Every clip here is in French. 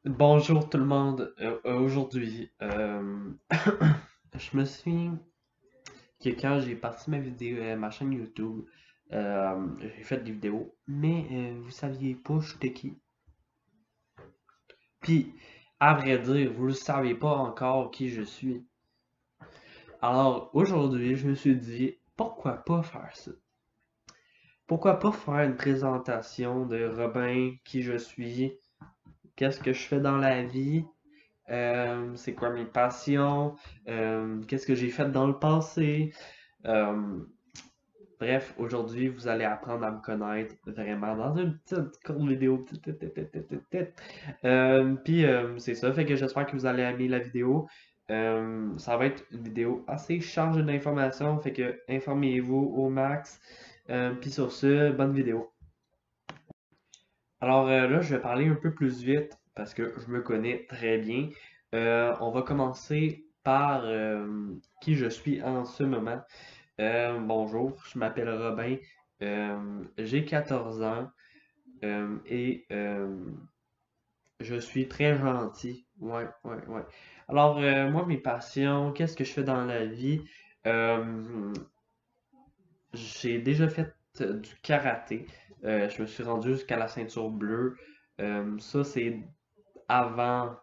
Bonjour tout le monde. Aujourd'hui, je me suis que quand j'ai parti ma vidéo, ma chaîne YouTube, j'ai fait des vidéos, mais vous saviez pas j'étais qui. Puis, à vrai dire, vous ne savez pas encore qui je suis. Alors aujourd'hui, je me suis dit, pourquoi pas faire ça? Pourquoi pas faire une présentation de Robin, qui je suis, qu'est-ce que je fais dans la vie, c'est quoi mes passions, qu'est-ce que j'ai fait dans le passé. Euh, Bref, aujourd'hui, vous allez apprendre à me connaître vraiment dans une petite courte vidéo. C'est ça, fait que j'espère que vous allez aimer la vidéo. Ça va être une vidéo assez chargée d'informations, fait que informez-vous au max. Puis sur ce, bonne vidéo. Alors là, je vais parler un peu plus vite parce que je me connais très bien. On va commencer par qui je suis en ce moment. Bonjour, je m'appelle Robin, j'ai 14 ans et je suis très gentil. Ouais, ouais, ouais. Alors, moi, mes passions, qu'est-ce que je fais dans la vie? Euh, j'ai déjà fait du karaté. Je me suis rendu jusqu'à la ceinture bleue. Ça, c'est avant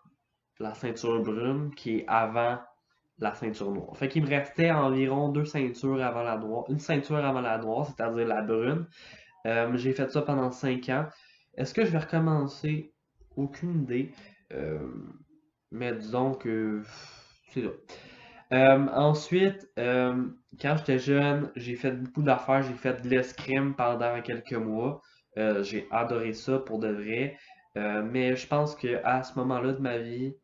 la ceinture brune, qui est avant la ceinture noire. Fait qu'il me restait environ deux ceintures avant la noire, une ceinture avant la noire, c'est-à-dire la brune. J'ai fait ça pendant 5 ans. Est-ce que je vais recommencer? Aucune idée. Euh, mais disons que c'est ça. Ensuite, quand j'étais jeune, j'ai fait beaucoup d'affaires. J'ai fait de l'escrime pendant quelques mois. J'ai adoré ça pour de vrai. Mais je pense que à ce moment-là de ma vie,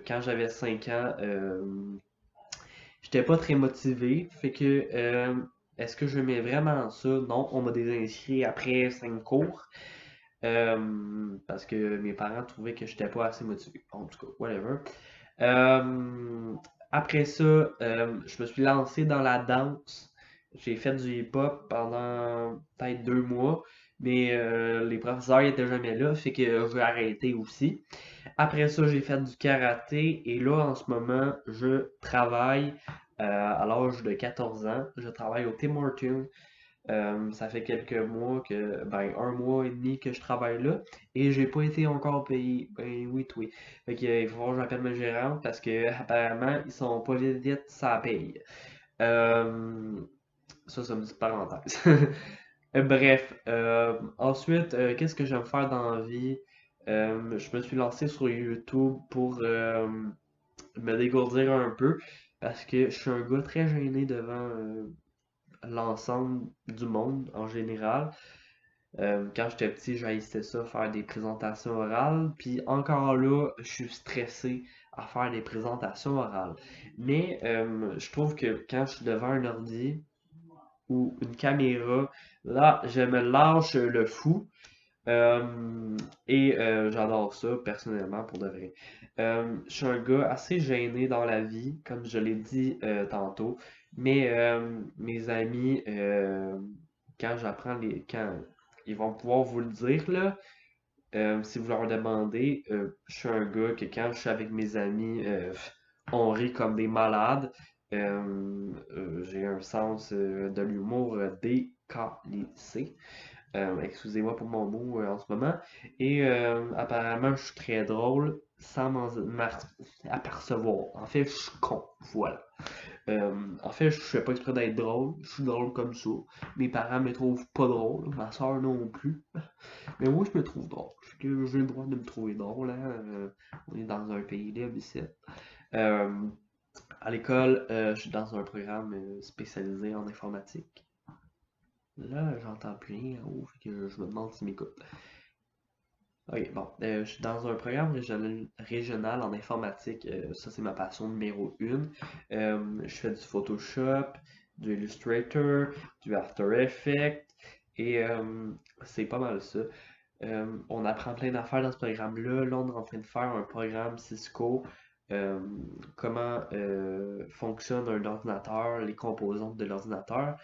quand j'avais 5 ans, j'étais pas très motivé. Fait que, est-ce que je mets vraiment ça? Non, on m'a désinscrit après 5 cours. Parce que mes parents trouvaient que j'étais pas assez motivé. En tout cas, whatever. Euh, Après ça, je me suis lancé dans la danse. J'ai fait du hip-hop pendant peut-être 2 mois, mais les professeurs n'étaient jamais là, fait que j'ai arrêté aussi. Après ça, j'ai fait du karaté et là, en ce moment, je travaille à l'âge de 14 ans. Je travaille au Tim Hortons. Ça fait quelques mois que, ben, un mois et demi que je travaille là et j'ai pas été encore payé. Ben oui, oui. Fait que, il va falloir que j'appelle ma gérante parce que apparemment ils sont pas vite vite, ça paye. Euh, ça me dit parenthèse. Bref, ensuite, qu'est-ce que j'aime faire dans la vie? Je me suis lancé sur YouTube pour me dégourdir un peu parce que je suis un gars très gêné devant l'ensemble du monde en général. Quand j'étais petit, j'haïssais ça, faire des présentations orales. Puis encore là, je suis stressé à faire des présentations orales. Mais je trouve que quand je suis devant un ordi ou une caméra, là, je me lâche le fou. J'adore ça personnellement pour de vrai. Je suis un gars assez gêné dans la vie, comme je l'ai dit tantôt, mais mes amis, quand ils vont pouvoir vous le dire là, si vous leur demandez, je suis un gars que quand je suis avec mes amis, on rit comme des malades. J'ai un sens de l'humour décalissé. Excusez-moi pour mon mot en ce moment. Et apparemment, je suis très drôle sans m'apercevoir. En fait, je suis con. Voilà. En fait, je fais pas exprès d'être drôle. Je suis drôle comme ça. Mes parents me trouvent pas drôle. Ma soeur non plus. Mais moi, je me trouve drôle. Fait que j'ai le droit de me trouver drôle. Hein. On est dans un pays libre ici. Euh, à l'école, je suis dans un programme spécialisé en informatique. Là, j'entends plus rien en haut, fait que je me demande s'il m'écoute. Ok, bon, je suis dans un programme régional en informatique. Ça, c'est ma passion numéro une. Je fais du Photoshop, du Illustrator, du After Effects, et c'est pas mal ça. On apprend plein d'affaires dans ce programme-là. Là, on est en train de faire un programme Cisco, euh, comment fonctionne un ordinateur, les composantes de l'ordinateur,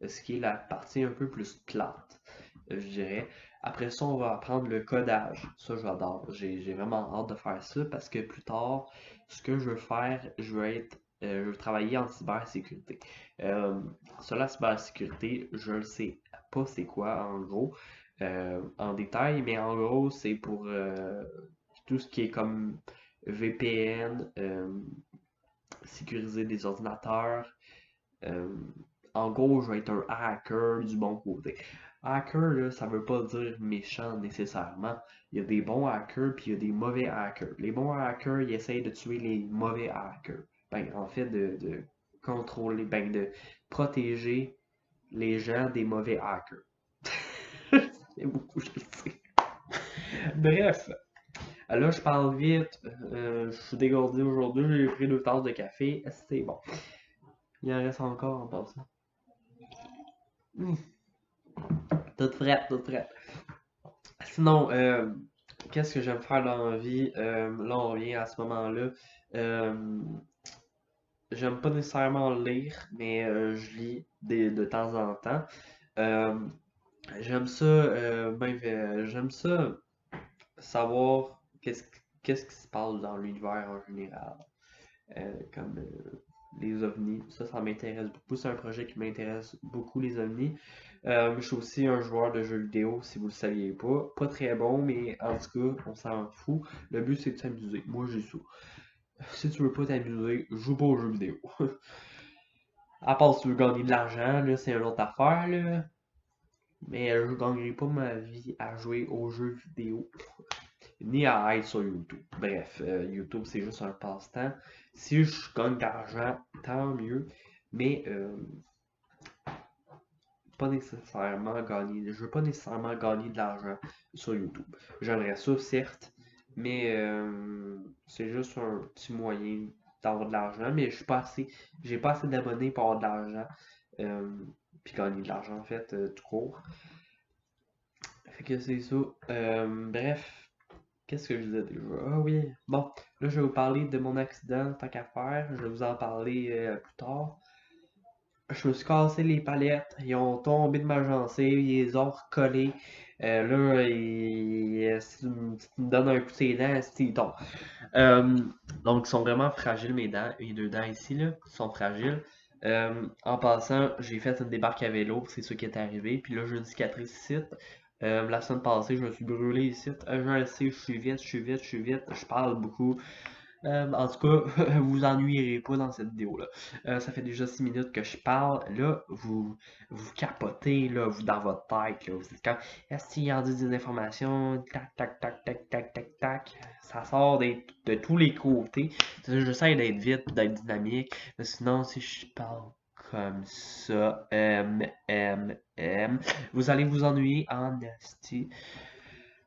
ce qui est la partie un peu plus plate, je dirais. Après ça, on va apprendre le codage. Ça, j'adore. J'ai vraiment hâte de faire ça parce que plus tard, ce que je veux faire, je veux travailler en cybersécurité. Euh, Sur la cybersécurité, je ne sais pas c'est quoi en gros, en détail, mais en gros, c'est pour tout ce qui est comme VPN, sécuriser des ordinateurs. euh, En gros, je vais être un hacker du bon côté. Hacker, là, ça veut pas dire méchant nécessairement. Il y a des bons hackers puis il y a des mauvais hackers. Les bons hackers, ils essayent de tuer les mauvais hackers. Ben, en fait, de contrôler, ben, de protéger les gens des mauvais hackers. C'est beaucoup, je le sais. Bref, là, je parle vite. Je suis dégourdi aujourd'hui. J'ai pris 2 tasses de café. C'est bon. Il en reste encore en passant. Mmh, toute frette, toute frette. Sinon, qu'est-ce que j'aime faire dans la vie? Là, on revient à ce moment-là. Euh, J'aime pas nécessairement lire, mais je lis de temps en temps. Euh, j'aime ça savoir qu'est-ce qui se passe dans l'univers en général. Comme les ovnis. Ça m'intéresse beaucoup. C'est un projet qui m'intéresse beaucoup, les ovnis. Je suis aussi un joueur de jeux vidéo, si vous le saviez pas. Pas très bon, mais en tout cas, on s'en fout. Le but, c'est de s'amuser. Moi, j'ai ça. Si tu veux pas t'amuser, joue pas aux jeux vidéo. À part si tu veux gagner de l'argent, là, c'est une autre affaire, là. Mais je gagnerai pas ma vie à jouer aux jeux vidéo, ni à être sur YouTube. Bref, YouTube, c'est juste un passe-temps. Si je gagne de l'argent, tant mieux. Mais pas nécessairement gagner. Je veux pas nécessairement gagner de l'argent sur YouTube. J'aimerais ça, certes, mais c'est juste un petit moyen d'avoir de l'argent. Mais je suis pas assez, j'ai pas assez d'abonnés pour avoir de l'argent. Euh, Puis gagner de l'argent, en fait, tout court. Fait que c'est ça. Bref, qu'est-ce que je disais déjà? Ah oui, bon, là je vais vous parler de mon accident, tant qu'à faire. Je vais vous en parler plus tard. Je me suis cassé les palettes, ils ont tombé de ma gencive, ils les ont recollés. Si tu me donnes un coup de ses dents, ils tombent. Euh, donc, ils sont vraiment fragiles, mes dents. Les 2 dents ici, là, sont fragiles. En passant, j'ai fait une débarque à vélo, c'est ce qui est arrivé. Puis là, j'ai une cicatrice ici. La semaine passée, je me suis brûlé ici. Je le sais, je suis vite, je parle beaucoup. En tout cas, vous vous ennuierez pas dans cette vidéo-là. Ça fait déjà 6 minutes que je parle. Là, vous capotez, là, vous dans votre tête. Là. Vous êtes comme, est-ce qu'il y a des informations? Tac, tac, tac, tac, tac, tac, tac. Ça sort de tous les côtés. J'essaie d'être vite, d'être dynamique. Mais sinon, si je parle comme ça, vous allez vous ennuyer en esti.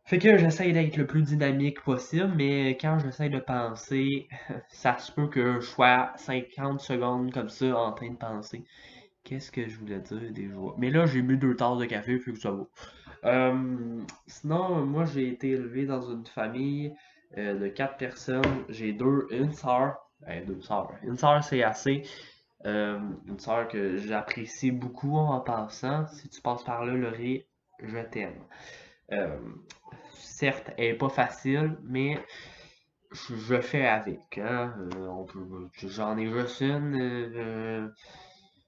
Fait que j'essaye d'être le plus dynamique possible, mais quand j'essaye de penser, ça se peut que je sois 50 secondes comme ça en train de penser. Qu'est-ce que je voulais dire déjà? Mais là, j'ai bu 2 tasses de café, fait que ça va. Sinon, moi, j'ai été élevé dans une famille de 4 personnes. J'ai une sœur. 2 sœurs. Une sœur, c'est assez. Une sœur que j'apprécie beaucoup en passant. Si tu passes par là, Laurie, je t'aime. Euh, Certes, elle est pas facile, mais je fais avec. Hein. J'en ai juste une.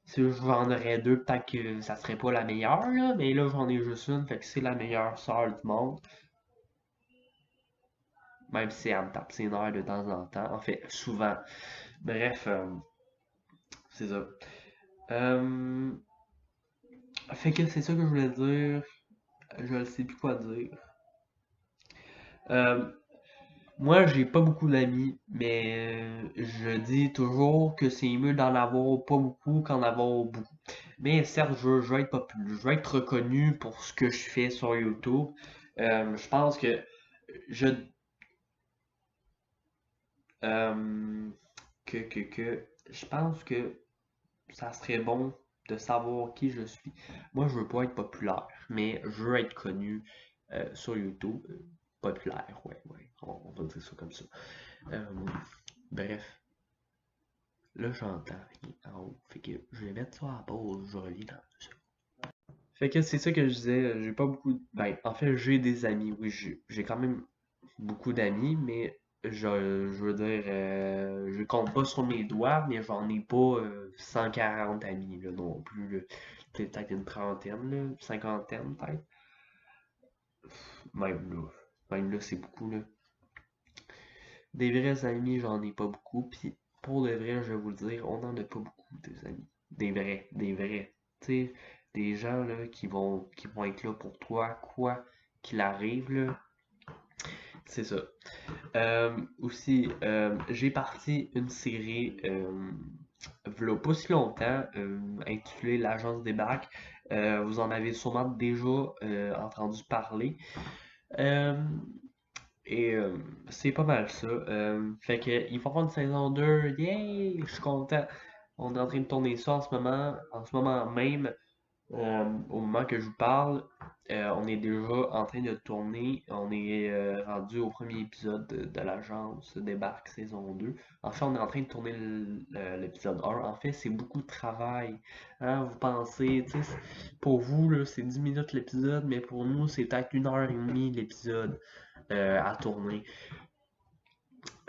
Si j'en aurais deux, peut-être que ça serait pas la meilleure, là, mais là j'en ai juste une, fait que c'est la meilleure sœur du monde. Même si elle me tape ses nerfs de temps en temps. En fait, souvent. Bref, c'est ça. Euh, Fait que c'est ça que je voulais dire. Je ne sais plus quoi dire. Euh, Moi, j'ai pas beaucoup d'amis, mais je dis toujours que c'est mieux d'en avoir pas beaucoup qu'en avoir beaucoup. Mais certes, je veux être populaire, je veux être reconnu pour ce que je fais sur YouTube. Je pense je euh, je pense que ça serait bon de savoir qui je suis. Moi, je veux pas être populaire, mais je veux être connu sur YouTube. Populaire, ouais, ouais, on va dire ça comme ça. Euh, Bref. Là, j'entends rien en haut. Fait que je vais mettre ça à pause. Je reviens dans 2 secondes. Fait que c'est ça que je disais, j'ai pas beaucoup. Ben, en fait, j'ai des amis, oui, j'ai quand même beaucoup d'amis, mais je veux dire, je compte pas sur mes doigts, mais j'en ai pas 140 amis, là, non plus, là. Peut-être une trentaine, là, cinquantaine, peut-être. Même là. Même là, c'est beaucoup, là. Des vrais amis, j'en ai pas beaucoup, puis pour de vrai, je vais vous le dire, on en a pas beaucoup, des amis. Des vrais. Tu sais, des gens, là, qui vont être là pour toi, quoi qu'il arrive, là. C'est ça. Aussi, j'ai parti une série, v'là pas si longtemps, intitulée L'Agence des bacs. Vous en avez sûrement déjà entendu parler. Euh, et c'est pas mal ça. Fait que il faut avoir une saison 2. Yay! Je suis content. On est en train de tourner ça en ce moment même. Au moment que je vous parle, on est déjà en train de tourner. On est rendu au premier épisode de l'agence Débarque saison 2. En fait, on est en train de tourner l'épisode 1. En fait, c'est beaucoup de travail. Hein, vous pensez, tu sais, pour vous, là, c'est 10 minutes l'épisode, mais pour nous, c'est peut-être 1 heure et demie l'épisode à tourner.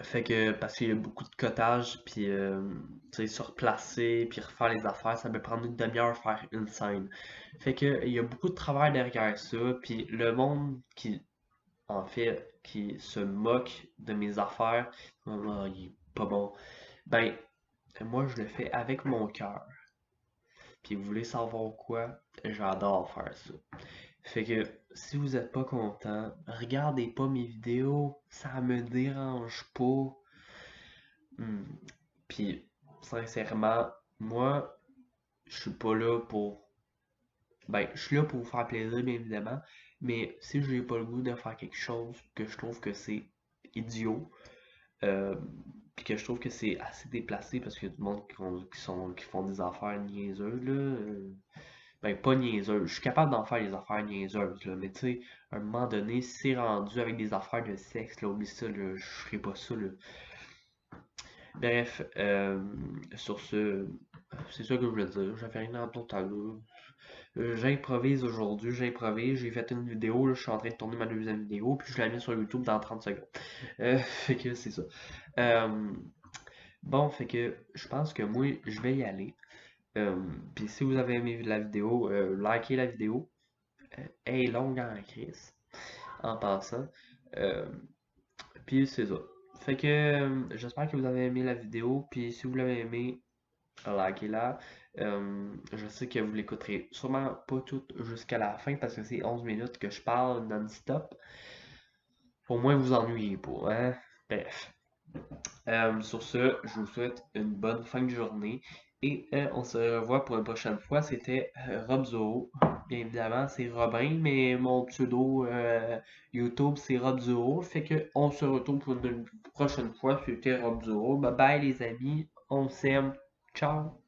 Fait que, parce qu'il y a beaucoup de cottage, puis tu sais, se replacer, puis refaire les affaires, ça peut prendre une demi-heure faire une scène. Fait que, il y a beaucoup de travail derrière ça, puis le monde qui, en fait, qui se moque de mes affaires, oh, il est pas bon, ben, moi, je le fais avec mon cœur. Puis vous voulez savoir quoi? J'adore faire ça. Fait que, si vous êtes pas content, regardez pas mes vidéos, ça me dérange pas. Hmm. Puis, sincèrement, moi, je suis pas là pour. Ben, je suis là pour vous faire plaisir, bien évidemment. Mais si j'ai pas le goût de faire quelque chose que je trouve que c'est idiot, euh, puis que je trouve que c'est assez déplacé parce qu'il y a du monde qui font des affaires niaiseuses, là. Ben, pas niaiseuses. Je suis capable d'en faire des affaires niaiseuses, là. Mais tu sais, à un moment donné, si c'est rendu avec des affaires de sexe, là, oublie ça, là, je ferai pas ça, là. Bref, sur ce, c'est ça que je voulais dire. J'avais rien d'autre à dire. J'improvise aujourd'hui, j'improvise. J'ai fait une vidéo, là, je suis en train de tourner ma deuxième vidéo, puis je la mets sur YouTube dans 30 secondes. Fait que c'est ça. Euh, bon, fait que je pense que moi, je vais y aller. Euh, Puis si vous avez aimé la vidéo, likez la vidéo. Elle est longue en crise, en passant. Euh, Puis c'est ça. Fait que j'espère que vous avez aimé la vidéo. Puis si vous l'avez aimé, likez-la. Je sais que vous l'écouterez sûrement pas toute jusqu'à la fin parce que c'est 11 minutes que je parle non-stop. Au moins vous ennuyez pas, hein? Bref. Sur ce, je vous souhaite une bonne fin de journée et on se revoit pour une prochaine fois. C'était Rob Zoho. Bien évidemment, c'est Robin, mais mon pseudo YouTube c'est Rob Zoho. Fait que on se retrouve pour une prochaine fois. C'était Rob Zoho. Bye bye les amis, on s'aime. Ciao!